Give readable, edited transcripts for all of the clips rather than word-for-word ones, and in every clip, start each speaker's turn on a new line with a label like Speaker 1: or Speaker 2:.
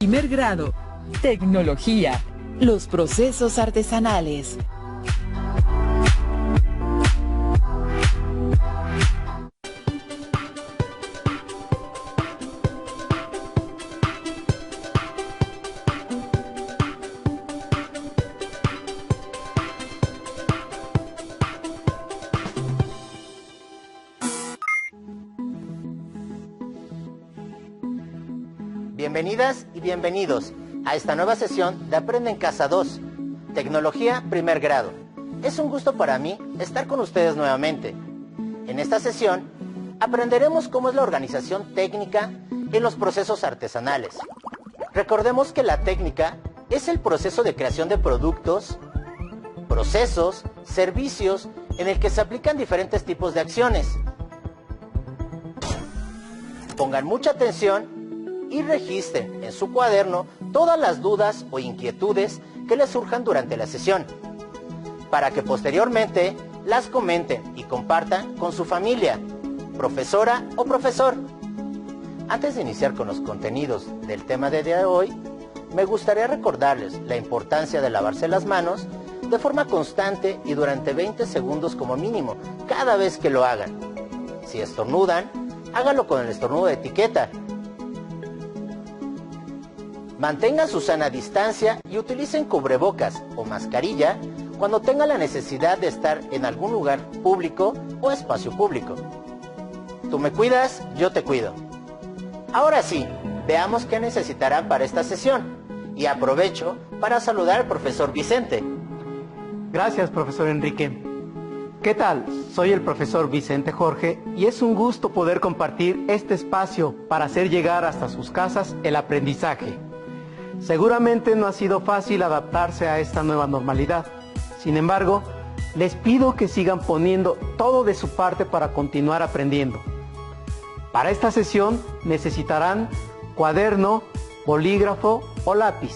Speaker 1: Primer grado. Tecnología. Los procesos artesanales.
Speaker 2: Bienvenidas y bienvenidos a esta nueva sesión de Aprende en Casa 2, Tecnología Primer Grado. Es un gusto para mí estar con ustedes nuevamente. En esta sesión aprenderemos cómo es la organización técnica en los procesos artesanales. Recordemos que la técnica es el proceso de creación de productos, procesos, servicios en el que se aplican diferentes tipos de acciones. Pongan mucha atención y registren en su cuaderno todas las dudas o inquietudes que les surjan durante la sesión, para que posteriormente las comenten y compartan con su familia, profesora o profesor. Antes de iniciar con los contenidos del tema de día de hoy, me gustaría recordarles la importancia de lavarse las manos de forma constante y durante 20 segundos como mínimo, cada vez que lo hagan. Si estornudan, háganlo con el estornudo de etiqueta. Mantengan su sana distancia y utilicen cubrebocas o mascarilla cuando tengan la necesidad de estar en algún lugar público o espacio público. Tú me cuidas, yo te cuido. Ahora sí, veamos qué necesitarán para esta sesión. Y aprovecho para saludar al profesor Vicente.
Speaker 3: Gracias, profesor Enrique. ¿Qué tal? Soy el profesor Vicente Jorge y es un gusto poder compartir este espacio para hacer llegar hasta sus casas el aprendizaje. Seguramente no ha sido fácil adaptarse a esta nueva normalidad. Sin embargo, les pido que sigan poniendo todo de su parte para continuar aprendiendo. Para esta sesión necesitarán cuaderno, bolígrafo o lápiz.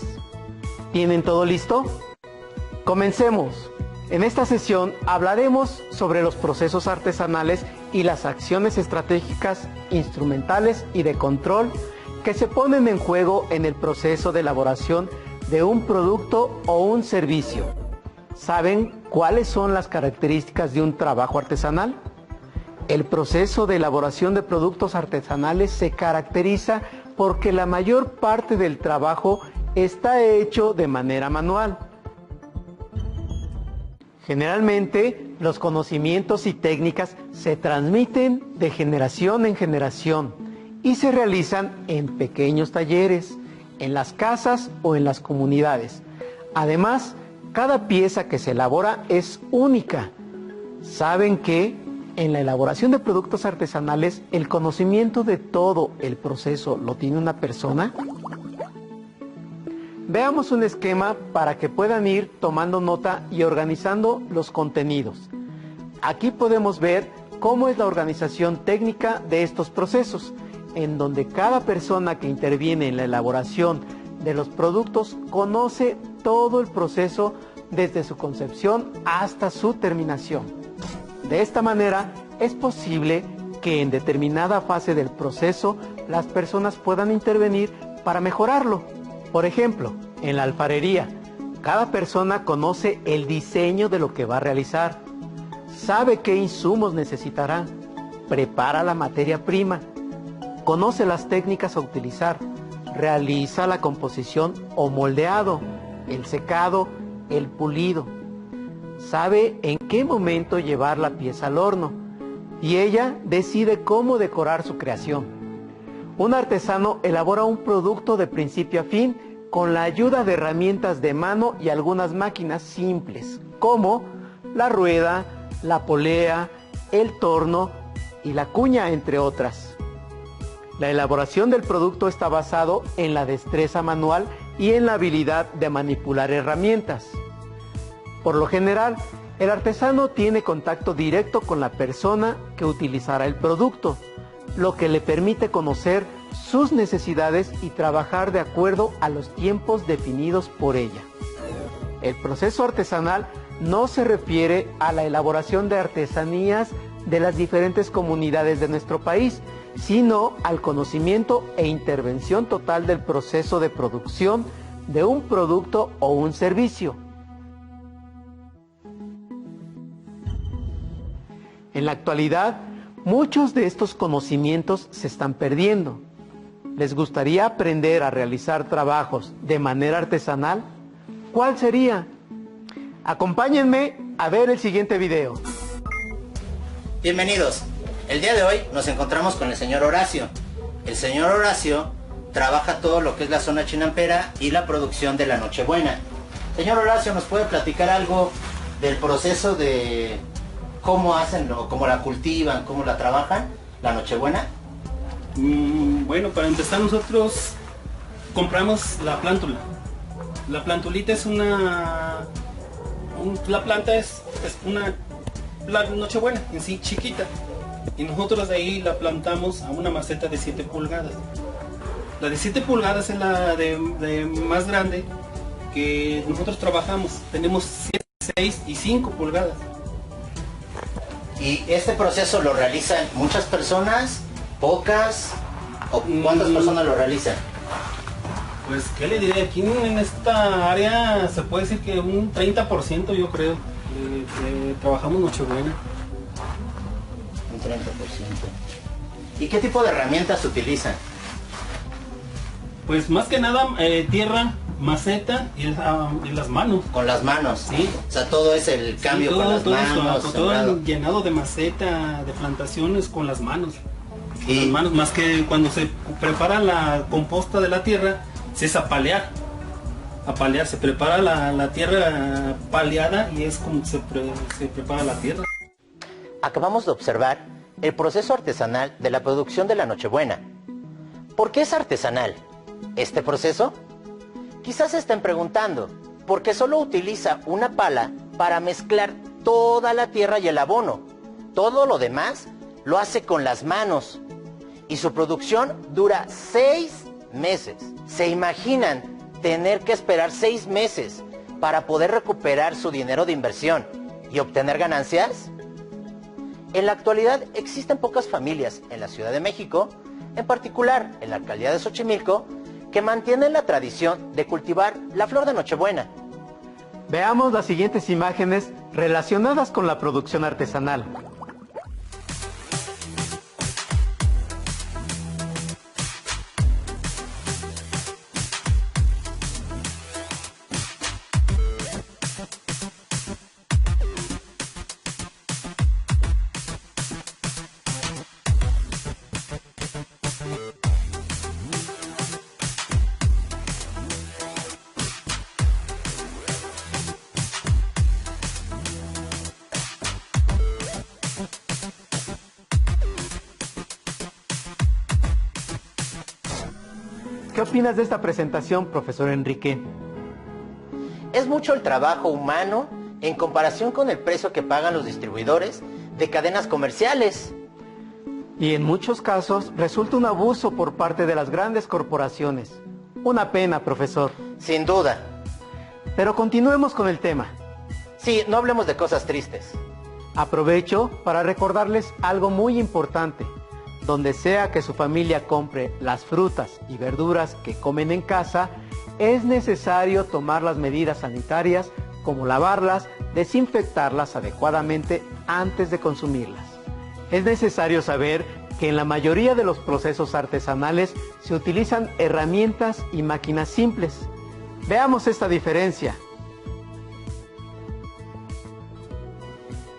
Speaker 3: ¿Tienen todo listo? Comencemos. En esta sesión hablaremos sobre los procesos artesanales y las acciones estratégicas, instrumentales y de control que se ponen en juego en el proceso de elaboración de un producto o un servicio. ¿Saben cuáles son las características de un trabajo artesanal? El proceso de elaboración de productos artesanales se caracteriza porque la mayor parte del trabajo está hecho de manera manual. Generalmente, los conocimientos y técnicas se transmiten de generación en generación y se realizan en pequeños talleres, en las casas o en las comunidades. Además, cada pieza que se elabora es única. ¿Saben que en la elaboración de productos artesanales el conocimiento de todo el proceso lo tiene una persona? Veamos un esquema para que puedan ir tomando nota y organizando los contenidos. Aquí podemos ver cómo es la organización técnica de estos procesos, en donde cada persona que interviene en la elaboración de los productos conoce todo el proceso desde su concepción hasta su terminación. De esta manera es posible que en determinada fase del proceso las personas puedan intervenir para mejorarlo. Por ejemplo, en la alfarería, cada persona conoce el diseño de lo que va a realizar, sabe qué insumos necesitará, prepara la materia prima, conoce las técnicas a utilizar, realiza la composición o moldeado, el secado, el pulido. Sabe en qué momento llevar la pieza al horno y ella decide cómo decorar su creación. Un artesano elabora un producto de principio a fin con la ayuda de herramientas de mano y algunas máquinas simples, como la rueda, la polea, el torno y la cuña, entre otras. La elaboración del producto está basado en la destreza manual y en la habilidad de manipular herramientas. Por lo general, el artesano tiene contacto directo con la persona que utilizará el producto, lo que le permite conocer sus necesidades y trabajar de acuerdo a los tiempos definidos por ella. El proceso artesanal no se refiere a la elaboración de artesanías de las diferentes comunidades de nuestro país, sino al conocimiento e intervención total del proceso de producción de un producto o un servicio. En la actualidad, muchos de estos conocimientos se están perdiendo. ¿Les gustaría aprender a realizar trabajos de manera artesanal? ¿Cuál sería? Acompáñenme a ver el siguiente video.
Speaker 2: Bienvenidos. El día de hoy nos encontramos con el señor Horacio. El señor Horacio trabaja todo lo que es la zona chinampera y la producción de la Nochebuena. Señor Horacio, ¿nos puede platicar algo del proceso de cómo hacen o cómo la cultivan, cómo la trabajan, la Nochebuena?
Speaker 4: Bueno, para empezar nosotros compramos la plántula. La plantulita es la planta es la Nochebuena en sí, chiquita. Y nosotros de ahí la plantamos a una maceta de 7 pulgadas. La de 7 pulgadas es la de más grande que nosotros trabajamos. Tenemos 7, 6 y 5 pulgadas.
Speaker 2: ¿Y este proceso lo realizan muchas personas, pocas, o cuántas personas lo realizan?
Speaker 4: Pues, ¿qué le diré? Aquí en esta área se puede decir que un 30% yo creo trabajamos Nochebuena.
Speaker 2: Un 30%. ¿Y qué tipo de herramientas utilizan?
Speaker 4: Pues más que nada tierra, maceta y las manos.
Speaker 2: Con las manos,
Speaker 4: Sí.
Speaker 2: O sea, todo es el cambio
Speaker 4: Sí,
Speaker 2: con las manos.
Speaker 4: todo
Speaker 2: sembrado.
Speaker 4: llenado de maceta, de plantaciones con las manos. Con
Speaker 2: Y-
Speaker 4: las manos, más que cuando se prepara la composta de la tierra, se es apalear. Apalear, se prepara la tierra paleada y es como se prepara la tierra.
Speaker 2: Acabamos de observar el proceso artesanal de la producción de la Nochebuena. ¿Por qué es artesanal este proceso? Quizás se estén preguntando, porque solo utiliza una pala para mezclar toda la tierra y el abono. Todo lo demás lo hace con las manos. Y su producción dura 6 meses. ¿Se imaginan tener que esperar 6 meses para poder recuperar su dinero de inversión y obtener ganancias? En la actualidad existen pocas familias en la Ciudad de México, en particular en la alcaldía de Xochimilco, que mantienen la tradición de cultivar la flor de Nochebuena.
Speaker 3: Veamos las siguientes imágenes relacionadas con la producción artesanal. ¿Qué opinas de esta presentación, profesor Enrique?
Speaker 2: Es mucho el trabajo humano en comparación con el precio que pagan los distribuidores de cadenas comerciales.
Speaker 3: Y en muchos casos resulta un abuso por parte de las grandes corporaciones. Una pena, profesor.
Speaker 2: Sin duda.
Speaker 3: Pero continuemos con el tema.
Speaker 2: Sí, no hablemos de cosas tristes.
Speaker 3: Aprovecho para recordarles algo muy importante. Donde sea que su familia compre las frutas y verduras que comen en casa, es necesario tomar las medidas sanitarias como lavarlas, desinfectarlas adecuadamente antes de consumirlas. Es necesario saber que en la mayoría de los procesos artesanales se utilizan herramientas y máquinas simples. Veamos esta diferencia.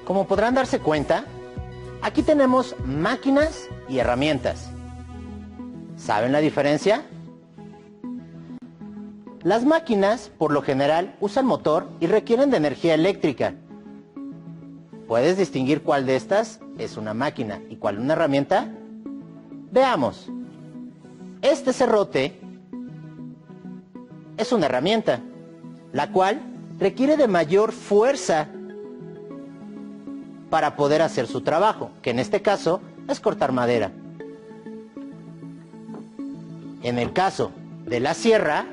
Speaker 2: Como podrán darse cuenta, aquí tenemos máquinas y herramientas. ¿Saben la diferencia? Las máquinas, por lo general, usan motor y requieren de energía eléctrica. ¿Puedes distinguir cuál de estas es una máquina y cuál una herramienta? Veamos. Este serrote es una herramienta, la cual requiere de mayor fuerza para poder hacer su trabajo, que en este caso es cortar madera. En el caso de la sierra,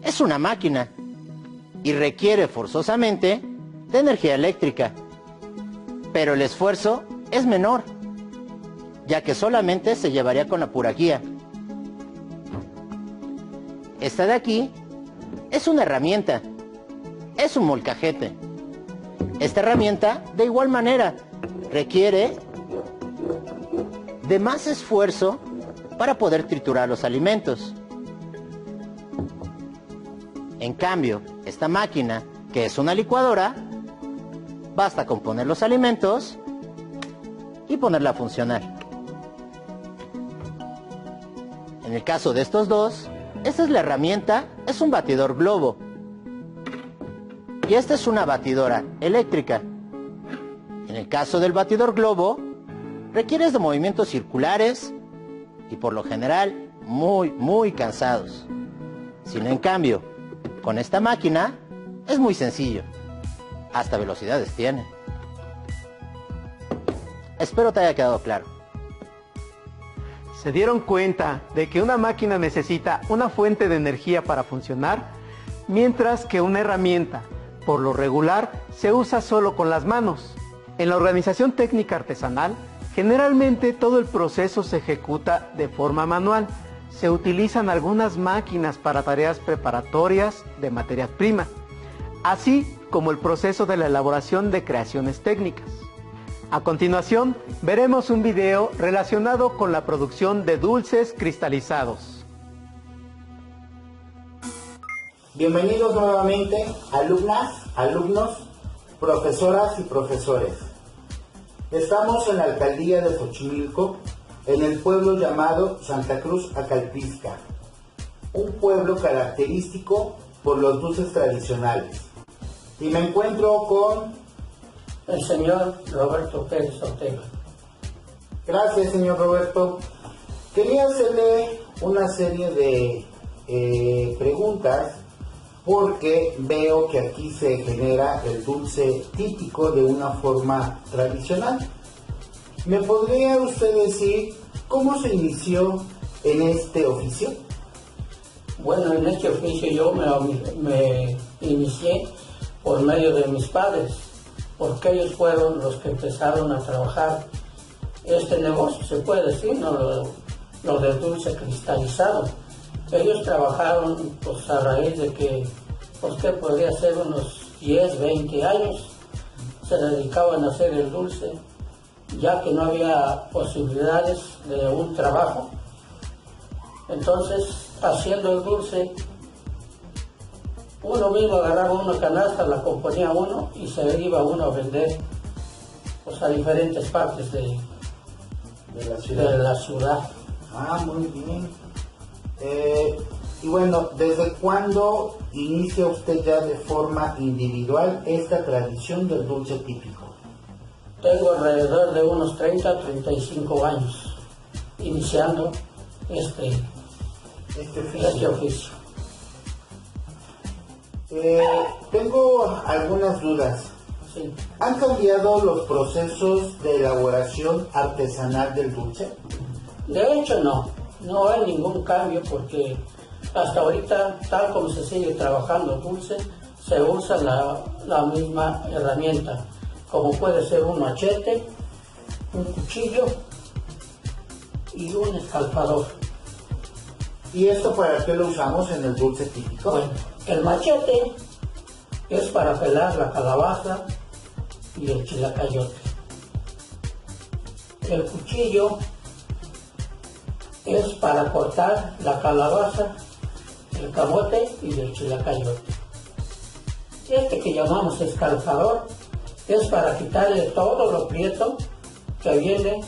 Speaker 2: es una máquina y requiere forzosamente de energía eléctrica. pero el esfuerzo es menor, ya que solamente se llevaría con la pura guía. Esta de aquí es una herramienta, es un molcajete. Esta herramienta, de igual manera, requiere de más esfuerzo para poder triturar los alimentos. En cambio, esta máquina, que es una licuadora, basta con poner los alimentos y ponerla a funcionar. En el caso de estos dos, esta es la herramienta, es un batidor globo. Y esta es una batidora eléctrica. En el caso del batidor globo, requieres de movimientos circulares y por lo general muy cansados. Sino en cambio, con esta máquina es muy sencillo. Hasta velocidades tiene. Espero te haya quedado claro.
Speaker 3: ¿Se dieron cuenta de que una máquina necesita una fuente de energía para funcionar? Mientras que una herramienta, por lo regular, se usa solo con las manos. En la organización técnica artesanal, generalmente todo el proceso se ejecuta de forma manual. Se utilizan algunas máquinas para tareas preparatorias de materia prima, así como el proceso de la elaboración de creaciones técnicas. A continuación, veremos un video relacionado con la producción de dulces cristalizados.
Speaker 5: Bienvenidos nuevamente, alumnas, alumnos, profesoras y profesores. Estamos en la alcaldía de Xochimilco, en el pueblo llamado Santa Cruz Acalpizca, un pueblo característico por los dulces tradicionales. Y me encuentro con
Speaker 6: el señor Roberto Pérez Ortega.
Speaker 5: Gracias, señor Roberto. Quería hacerle una serie de preguntas porque veo que aquí se genera el dulce típico de una forma tradicional. ¿Me podría usted decir cómo se inició en este oficio?
Speaker 6: Bueno, en este oficio yo me inicié por medio de mis padres, porque ellos fueron los que empezaron a trabajar este negocio, se puede decir, ¿no? Lo del dulce cristalizado. Ellos trabajaron pues a raíz de que, pues que podría ser unos 10, 20 años, se dedicaban a hacer el dulce, ya que no había posibilidades de un trabajo. Entonces, haciendo el dulce, uno mismo agarraba una canasta, la componía uno y se iba uno a vender pues, a diferentes partes de la ciudad.
Speaker 5: Ah, muy bien. Y bueno, ¿desde cuándo inicia usted ya de forma individual esta tradición del dulce típico?
Speaker 6: Tengo alrededor de unos 30, 35 años iniciando este oficio.
Speaker 5: Tengo algunas dudas.
Speaker 6: Sí.
Speaker 5: ¿Han cambiado los procesos de elaboración artesanal del dulce?
Speaker 6: De hecho, no hay ningún cambio porque hasta ahorita, tal como se sigue trabajando el dulce, se usa la misma herramienta, como puede ser un machete, un cuchillo y un escalpador.
Speaker 5: ¿Y esto para qué lo usamos en el dulce típico?
Speaker 6: Bueno, el machete es para pelar la calabaza y el chilacayote. El cuchillo es para cortar la calabaza, el camote y el chilacayote. Este que llamamos escalpador es para quitarle todo lo prieto que viene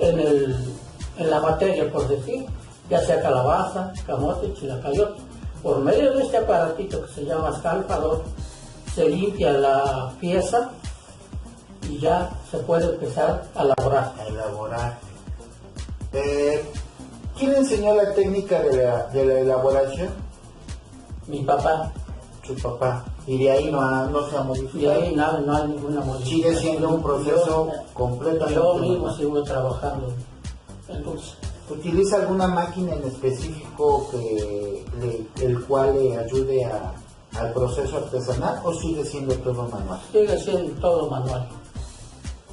Speaker 6: en la materia, por decir, ya sea calabaza, camote, chilacayote. Por medio de este aparatito que se llama escalpador, se limpia la pieza y ya se puede empezar a elaborar.
Speaker 5: ¿Quién enseñó la técnica de la elaboración?
Speaker 6: Mi papá.
Speaker 5: Su papá. Y de ahí no se ha modificado.
Speaker 6: De ahí no hay ninguna modificación.
Speaker 5: Sigue siendo un proceso completamente
Speaker 6: Yo mismo
Speaker 5: normal.
Speaker 6: sigo trabajando el dulce.
Speaker 5: ¿Utiliza alguna máquina en específico el cual le ayude al proceso artesanal o sigue siendo todo manual?
Speaker 6: Sigue siendo todo manual.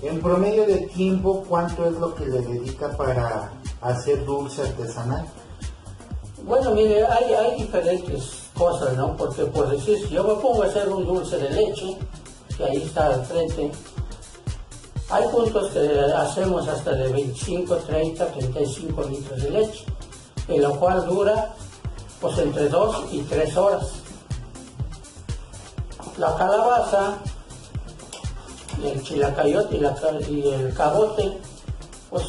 Speaker 5: En promedio de tiempo, ¿cuánto es lo que le dedica para hacer dulce artesanal?
Speaker 6: Bueno, mire, hay diferentes cosas, ¿no? Porque por decir, si yo me pongo a hacer un dulce de leche, que ahí está al frente, hay puntos que hacemos hasta de 25, 30, 35 litros de leche, en lo cual dura pues entre 2 y 3 horas. La calabaza, el chilacayote y el camote, pues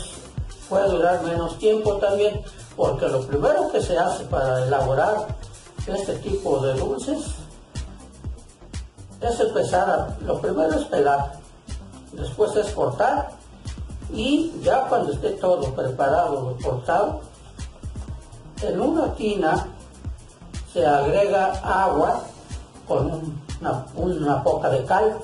Speaker 6: puede durar menos tiempo también, porque lo primero que se hace para elaborar este tipo de dulces es empezar lo primero es pelar, después es cortar, y ya cuando esté todo preparado, cortado, en una tina se agrega agua con una poca de cal.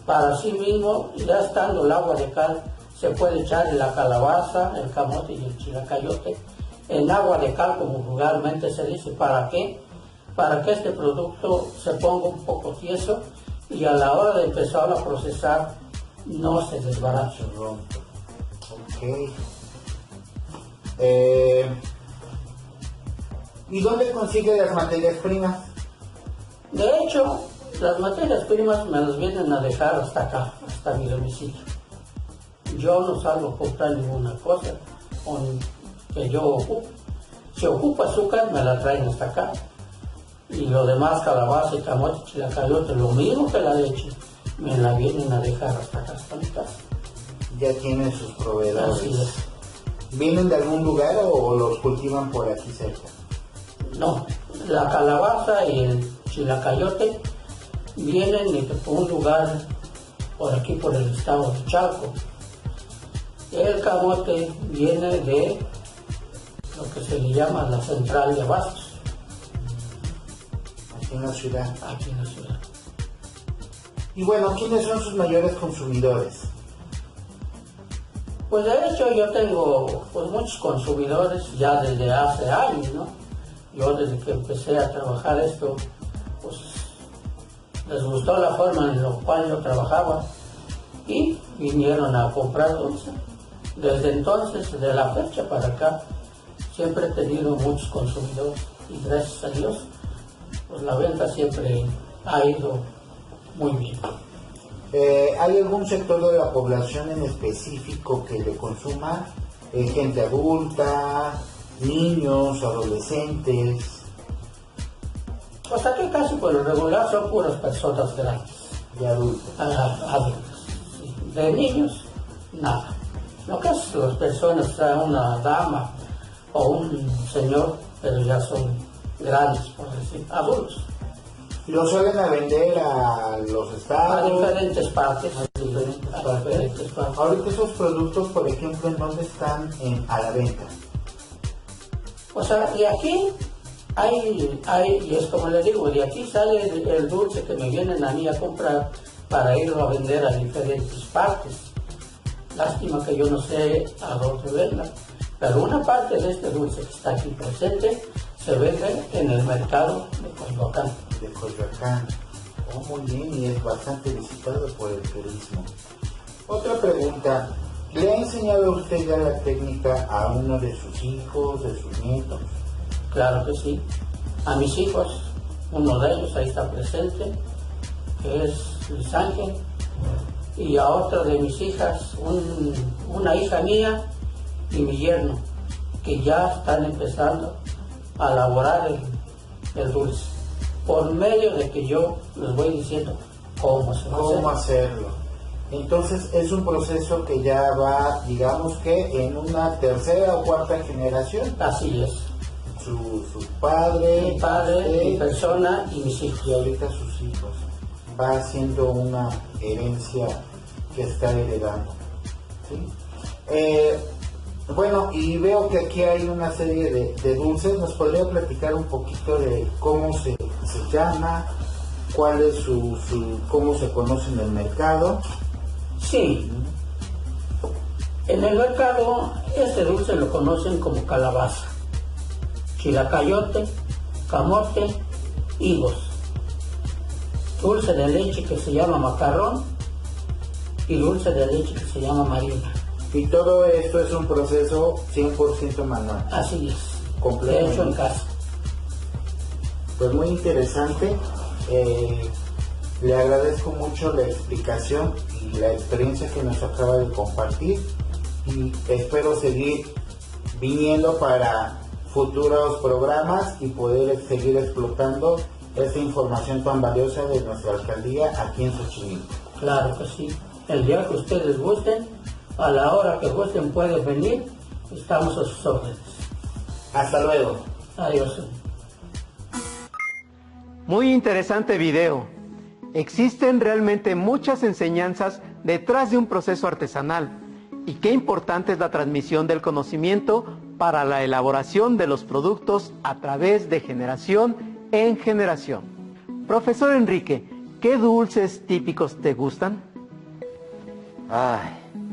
Speaker 6: Para sí mismo, ya estando el agua de cal, se puede echar la calabaza, el camote y el chilacayote en agua de cal, como vulgarmente se dice. ¿Para qué? Para que este producto se ponga un poco tieso y a la hora de empezar a procesar no se desbarate.
Speaker 5: Ok. ¿Y dónde consigue las materias primas?
Speaker 6: De hecho, las materias primas me las vienen a dejar hasta acá, hasta mi domicilio. Yo no salgo a comprar ninguna cosa que yo ocupo. Si ocupo azúcar, me la traen hasta acá. Y lo demás, calabaza y camote, chilacayote, lo mismo que la leche, me la vienen a dejar hasta acá, hasta mi casa.
Speaker 5: Ya tienen sus proveedores.
Speaker 6: Así es.
Speaker 5: ¿Vienen de algún lugar o los cultivan por aquí cerca?
Speaker 6: No, la calabaza y el chilacayote vienen de un lugar por aquí, por el estado de Chalco. El camote viene de lo que se le llama la central de abastos.
Speaker 5: Aquí en la ciudad.
Speaker 6: Aquí en la ciudad.
Speaker 5: Y bueno, ¿quiénes son sus mayores consumidores?
Speaker 6: Pues de hecho yo tengo pues muchos consumidores ya desde hace años, ¿no? Yo desde que empecé a trabajar esto, pues les gustó la forma en la cual yo trabajaba y vinieron a comprar dulce. Desde entonces, de la fecha para acá, siempre he tenido muchos consumidores y gracias a Dios, pues la venta siempre ha ido muy bien.
Speaker 5: ¿Hay algún sector de la población en específico que le consuma? ¿Gente adulta, niños, adolescentes?
Speaker 6: Pues aquí casi por lo regular son puras personas grandes.
Speaker 5: De adultos.
Speaker 6: Adultas. Sí. De niños, nada. Lo que es las personas, sea una dama o un señor, pero ya son grandes, por decir, adultos.
Speaker 5: ¿Lo suelen a vender a los estados?
Speaker 6: A diferentes partes. A diferentes partes.
Speaker 5: Ahorita esos productos, por ejemplo, ¿en dónde están a la venta?
Speaker 6: O sea, y aquí y es como le digo, de aquí sale el dulce que me vienen a mí a comprar para irlo a vender a diferentes partes. Lástima que yo no sé a dónde verla, pero una parte de este dulce que está aquí presente se vende en el mercado de Coyoacán.
Speaker 5: De Coyoacán. Oh, muy bien, y es bastante visitado por el turismo. Otra pregunta, ¿le ha enseñado a usted ya la técnica a uno de sus hijos, de sus nietos?
Speaker 6: Claro que sí. A mis hijos, uno de ellos ahí está presente, que es Luis Ángel, y a otra de mis hijas, una hija mía y mi yerno, que ya están empezando a elaborar el dulce, por medio de que yo les voy diciendo cómo se va a hacer.
Speaker 5: ¿Cómo hacerlo? Entonces es un proceso que ya va, digamos que en una tercera o cuarta generación.
Speaker 6: Así es.
Speaker 5: Su padre,
Speaker 6: Mi padre, mi persona y mis hijos.
Speaker 5: Y ahorita sus hijos. Va haciendo una herencia que está heredando. ¿Sí? Bueno, y veo que aquí hay una serie de dulces. ¿Nos podría platicar un poquito de cómo se llama? ¿Cuál es cómo se conoce en el mercado?
Speaker 6: Sí. En el mercado, este dulce lo conocen como calabaza, chilacayote, camote, higos. Dulce de leche que se llama macarrón y dulce de leche que se llama Marina.
Speaker 5: Y todo esto es un proceso 100% manual.
Speaker 6: Así es,
Speaker 5: Completamente.
Speaker 6: hecho en casa.
Speaker 5: Pues muy interesante. Le agradezco mucho la explicación y la experiencia que nos acaba de compartir y espero seguir viniendo para futuros programas y poder seguir explotando esta información tan valiosa de nuestra alcaldía aquí en Xochimilco.
Speaker 6: Claro que sí. El día que ustedes gusten, a la hora que gusten pueden venir, estamos a sus órdenes.
Speaker 5: Hasta luego.
Speaker 6: Adiós.
Speaker 3: Muy interesante video. Existen realmente muchas enseñanzas detrás de un proceso artesanal y qué importante es la transmisión del conocimiento para la elaboración de los productos a través de generación en generación. Profesor Enrique, ¿qué dulces típicos te gustan?
Speaker 2: Ay,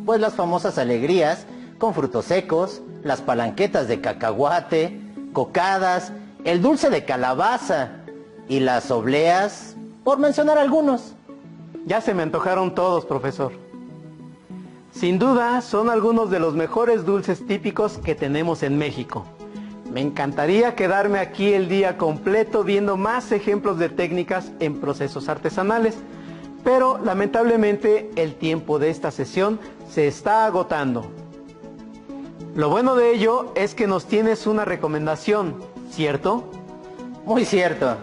Speaker 2: pues las famosas alegrías con frutos secos, las palanquetas de cacahuate, cocadas, el dulce de calabaza y las obleas, por mencionar algunos.
Speaker 3: Ya se me antojaron todos, profesor. Sin duda, son algunos de los mejores dulces típicos que tenemos en México. Me encantaría quedarme aquí el día completo viendo más ejemplos de técnicas en procesos artesanales, pero lamentablemente el tiempo de esta sesión se está agotando. Lo bueno de ello es que nos tienes una recomendación, ¿cierto?
Speaker 2: Muy cierto.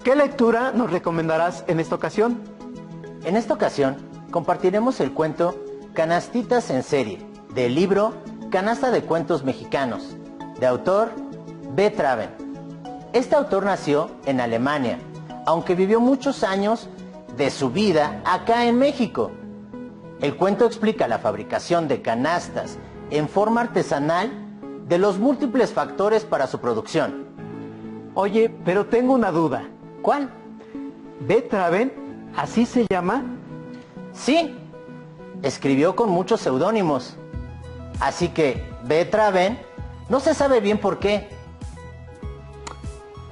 Speaker 3: ¿Qué lectura nos recomendarás en esta ocasión?
Speaker 2: En esta ocasión compartiremos el cuento Canastitas en serie, del libro Canasta de Cuentos Mexicanos, de autor B. Traven. Este autor nació en Alemania, aunque vivió muchos años de su vida acá en México. El cuento explica la fabricación de canastas en forma artesanal de los múltiples factores para su producción.
Speaker 3: Oye, pero tengo una duda.
Speaker 2: ¿Cuál?
Speaker 3: ¿B. Traven? ¿Así se llama?
Speaker 2: Sí, escribió con muchos seudónimos. Así que B. Traven no se sabe bien por qué.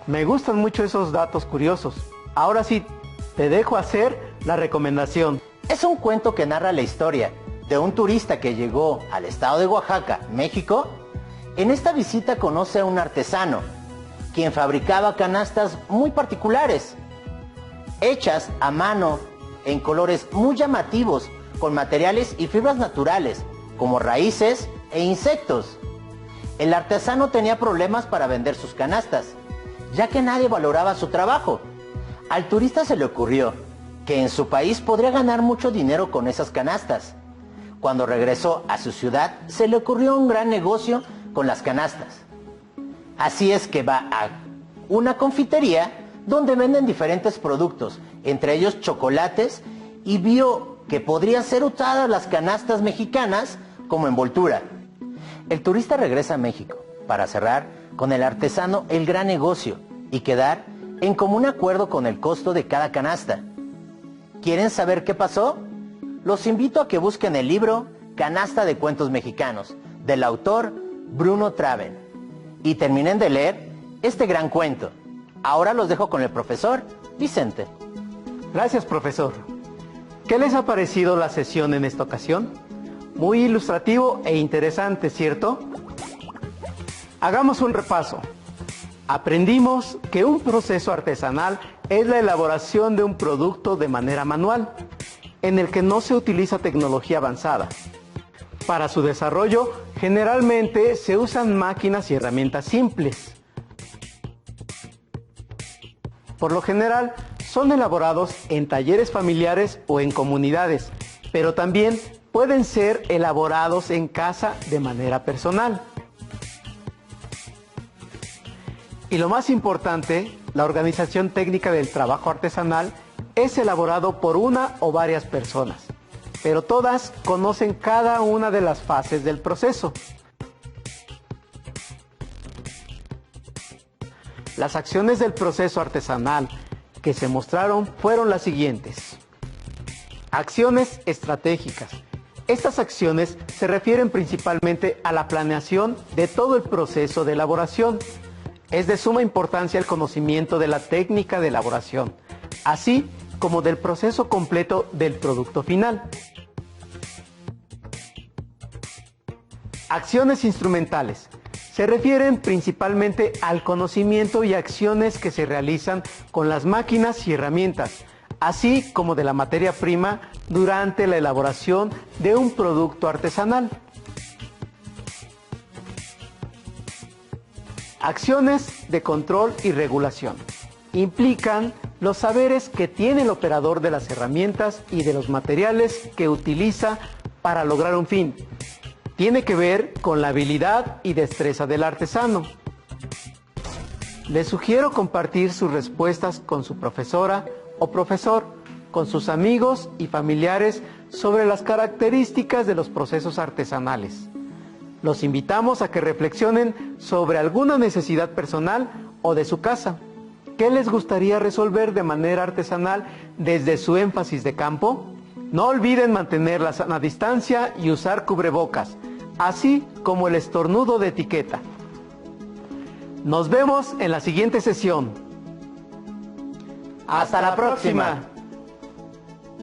Speaker 3: Me gustan mucho esos datos curiosos. Ahora sí, te dejo hacer la recomendación.
Speaker 2: Es un cuento que narra la historia de un turista que llegó al estado de Oaxaca, México. En esta visita conoce a un artesano, quien fabricaba canastas muy particulares, hechas a mano en colores muy llamativos, con materiales y fibras naturales, como raíces e insectos. El artesano tenía problemas para vender sus canastas, ya que nadie valoraba su trabajo. Al turista se le ocurrió que en su país podría ganar mucho dinero con esas canastas. Cuando regresó a su ciudad, se le ocurrió un gran negocio con las canastas. Así es que va a una confitería donde venden diferentes productos, entre ellos chocolates, y vio que podrían ser usadas las canastas mexicanas como envoltura. El turista regresa a México para cerrar con el artesano el gran negocio y quedar en común acuerdo con el costo de cada canasta. ¿Quieren saber qué pasó? Los invito a que busquen el libro Canasta de Cuentos Mexicanos, del autor Bruno Traven, y terminen de leer este gran cuento. Ahora los dejo con el profesor Vicente.
Speaker 3: Gracias, profesor. ¿Qué les ha parecido la sesión en esta ocasión? Muy ilustrativo e interesante, ¿cierto? Hagamos un repaso. Aprendimos que un proceso artesanal es la elaboración de un producto de manera manual, en el que no se utiliza tecnología avanzada. Para su desarrollo, generalmente se usan máquinas y herramientas simples. Por lo general, son elaborados en talleres familiares o en comunidades, pero también pueden ser elaborados en casa de manera personal. Y lo más importante, la organización técnica del trabajo artesanal es elaborado por una o varias personas, pero todas conocen cada una de las fases del proceso. Las acciones del proceso artesanal que se mostraron fueron las siguientes. Acciones estratégicas. Estas acciones se refieren principalmente a la planeación de todo el proceso de elaboración. Es de suma importancia el conocimiento de la técnica de elaboración, así como del proceso completo del producto final. Acciones instrumentales. Se refieren principalmente al conocimiento y acciones que se realizan con las máquinas y herramientas, así como de la materia prima durante la elaboración de un producto artesanal. Acciones de control y regulación. Implican los saberes que tiene el operador de las herramientas y de los materiales que utiliza para lograr un fin. Tiene que ver con la habilidad y destreza del artesano. Les sugiero compartir sus respuestas con su profesora o profesor, con sus amigos y familiares sobre las características de los procesos artesanales. Los invitamos a que reflexionen sobre alguna necesidad personal o de su casa. ¿Qué les gustaría resolver de manera artesanal desde su énfasis de campo? No olviden mantener la sana distancia y usar cubrebocas, así como el estornudo de etiqueta. Nos vemos en la siguiente sesión. ¡Hasta la próxima!